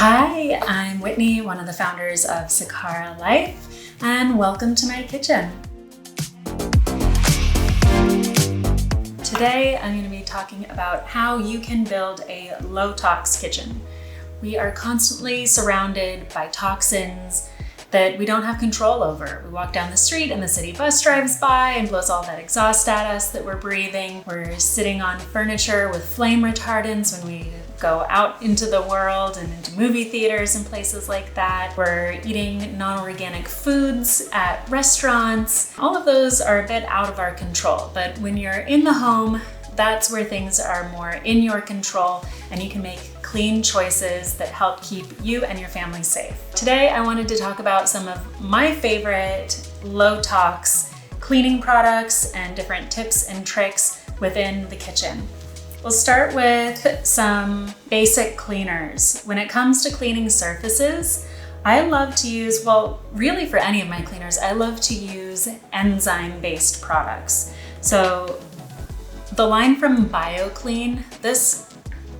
Hi, I'm Whitney, one of the founders of Sakara Life, and welcome to my kitchen. Today, I'm going to be talking about how you can build a low-tox kitchen. We are constantly surrounded by toxins that we don't have control over. We walk down the street and the city bus drives by and blows all that exhaust at us that we're breathing. We're sitting on furniture with flame retardants when we go out into the world and into movie theaters and places like that. We're eating non-organic foods at restaurants. All of those are a bit out of our control, but when you're in the home, that's where things are more in your control and you can make clean choices that help keep you and your family safe. Today, I wanted to talk about some of my favorite low-tox cleaning products and different tips and tricks within the kitchen. We'll start with some basic cleaners. When it comes to cleaning surfaces, I love to use, really for any of my cleaners, I love to use enzyme-based products. So the line from BioClean, this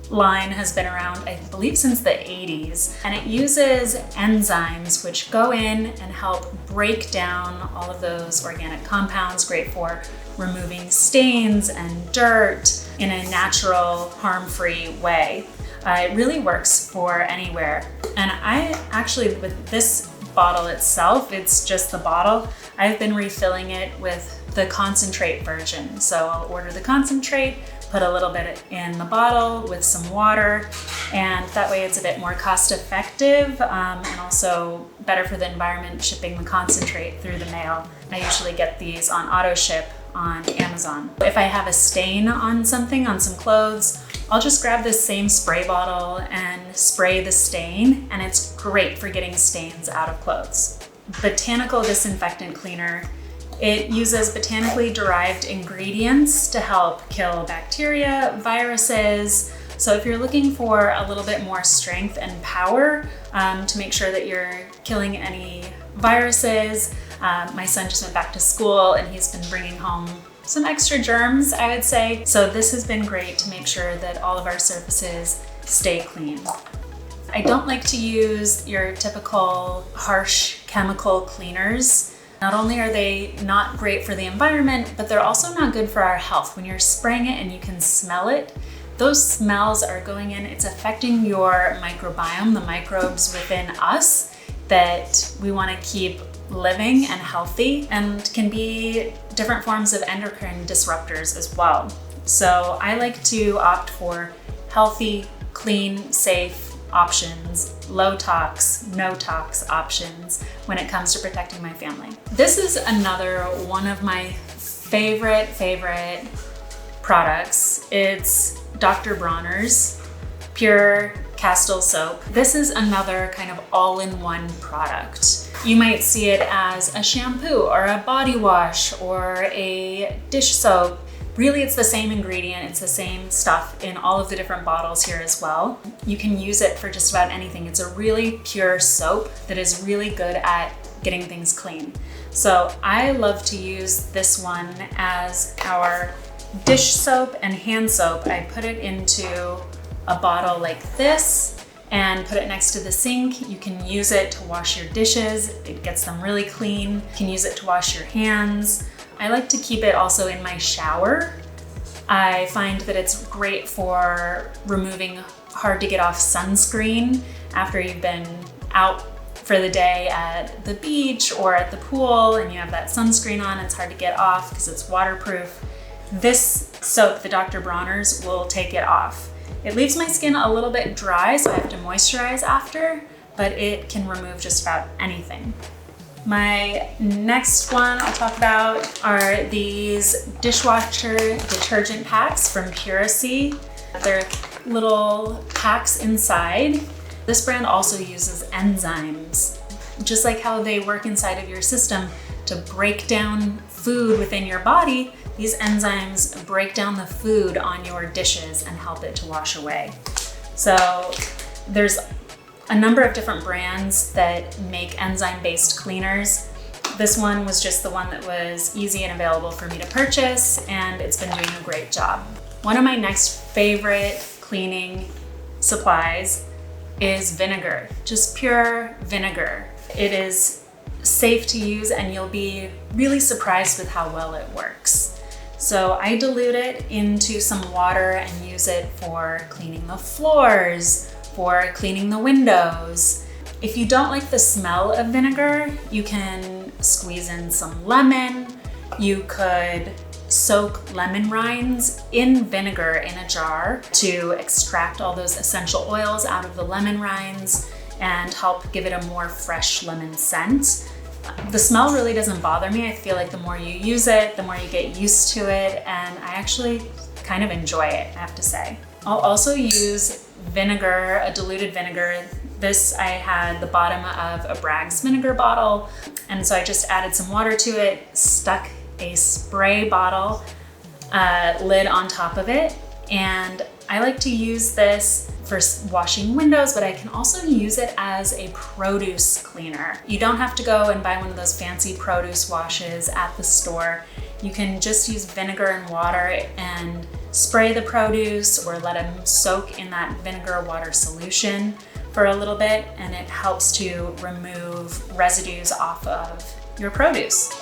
line has been around, I believe, since the 80s, and it uses enzymes which go in and help break down all of those organic compounds, great for removing stains and dirt in a natural, harm-free way. It really works for anywhere. And I actually, with this bottle itself, it's just the bottle, I've been refilling it with the concentrate version. So I'll order the concentrate, put a little bit in the bottle with some water, and that way it's a bit more cost effective and also better for the environment shipping the concentrate through the mail. I usually get these on auto ship on Amazon. If I have a stain on something, on some clothes, I'll just grab this same spray bottle and spray the stain, and it's great for getting stains out of clothes. Botanical disinfectant cleaner. It uses botanically derived ingredients to help kill bacteria, viruses. So if you're looking for a little bit more strength and power to make sure that you're killing any viruses, my son just went back to school and he's been bringing home some extra germs, I would say. So this has been great to make sure that all of our surfaces stay clean. I don't like to use your typical harsh chemical cleaners. Not only are they not great for the environment, but they're also not good for our health. When you're spraying it and you can smell it, those smells are going in, it's affecting your microbiome, the microbes within us that we want to keep living and healthy, and can be different forms of endocrine disruptors as well. So I like to opt for healthy, clean, safe options, low tox, no tox options when it comes to protecting my family. This is another one of my favorite products. It's Dr. Bronner's Pure Castile Soap. This is another kind of all-in-one product. You might see it as a shampoo or a body wash or a dish soap. Really, it's the same ingredient, it's the same stuff in all of the different bottles here as well. You can use it for just about anything. It's a really pure soap that is really good at getting things clean. So I love to use this one as our dish soap and hand soap. I put it into a bottle like this and put it next to the sink. You can use it to wash your dishes. It gets them really clean. You can use it to wash your hands. I like to keep it also in my shower. I find that it's great for removing hard to get off sunscreen after you've been out for the day at the beach or at the pool and you have that sunscreen on. It's hard to get off because it's waterproof. This soap, the Dr. Bronner's, will take it off. It leaves my skin a little bit dry, so I have to moisturize after, but it can remove just about anything. My next one I'll talk about are these dishwasher detergent packs from Puracy. They're little packs inside. This brand also uses enzymes, just like how they work inside of your system to break down food within your body. These enzymes break down the food on your dishes and help it to wash away. So there's a number of different brands that make enzyme-based cleaners. This one was just the one that was easy and available for me to purchase, and it's been doing a great job. One of my next favorite cleaning supplies is vinegar, just pure vinegar. It is safe to use and you'll be really surprised with how well it works. So I dilute it into some water and use it for cleaning the floors, for cleaning the windows. If you don't like the smell of vinegar, you can squeeze in some lemon. You could soak lemon rinds in vinegar in a jar to extract all those essential oils out of the lemon rinds and help give it a more fresh lemon scent. The smell really doesn't bother me. I feel like the more you use it, the more you get used to it, and I actually kind of enjoy it, I have to say. I'll also use vinegar, a diluted vinegar. This, I had the bottom of a Bragg's vinegar bottle, and so I just added some water to it, stuck a spray bottle lid on top of it, and I like to use this for washing windows, but I can also use it as a produce cleaner. You don't have to go and buy one of those fancy produce washes at the store. You can just use vinegar and water and spray the produce or let them soak in that vinegar water solution for a little bit, and it helps to remove residues off of your produce.